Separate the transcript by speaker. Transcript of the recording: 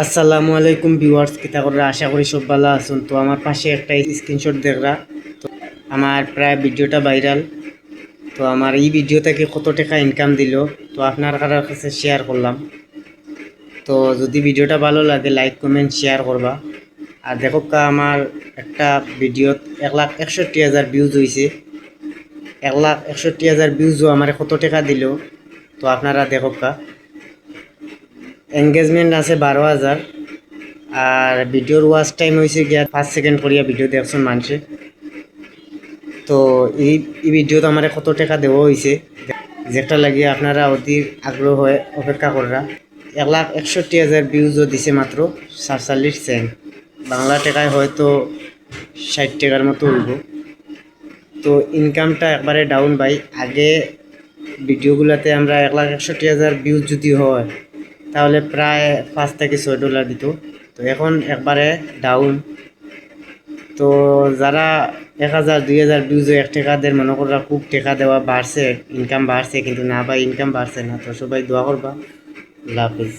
Speaker 1: আসসালামু আলাইকুম ভিউয়ার্স, কিতা করে আশা করি সব ভালো আছেন। তো আমার পাশে একটা স্ক্রিনশট দেখরা, তো আমার প্রায় ভিডিওটা ভাইরাল। তো আমার এই ভিডিও থেকে কত টাকা ইনকাম দিল, তো আপনার কাছে শেয়ার করলাম। তো যদি ভিডিওটা ভালো লাগে লাইক কমেন্ট শেয়ার করবা। আর দেখো আমার একটা ভিডিও 1,61,000 ভিউজ হয়েছে। 1,61,000 ভিউজও আমার কত টাকা দিল, তো আপনারা দেখো এঙ্গেজমেন্ট আছে 12,000। আর ভিডিওর ওয়াচ টাইম হয়েছে গিয়া 5 সেকেন্ড করিয়া ভিডিও দেখছেন মানুষে। তো এই ভিডিওতে আমার কত টাকা দেওয়া হয়েছে, যেটা লাগিয়ে আপনারা অধীর আগ্রহ হয়ে অপেক্ষা করা। 1,61,000 ভিউজও দিছে মাত্র 47 সেন্ট, বাংলা টাকায় হয়তো 60 টাকার মতো হইব। তো ইনকামটা একবারে ডাউন ভাই। আগে ভিডিওগুলোতে আমরা 1,61,000 ভিউজ যদি হয় তাহলে প্রায় $5 থেকে $6 দিত। তো এখন একবারে ডাউন। তো যারা 1,000 2,000 ভিউজে 1 টাকা মনে করা খুব টাকা দেওয়া বাড়ছে, ইনকাম বাড়ছে, কিন্তু না ভাই ইনকাম বাড়ছে না। তো সবাই দোয়া করবা। আল্লাহ হাফিজ।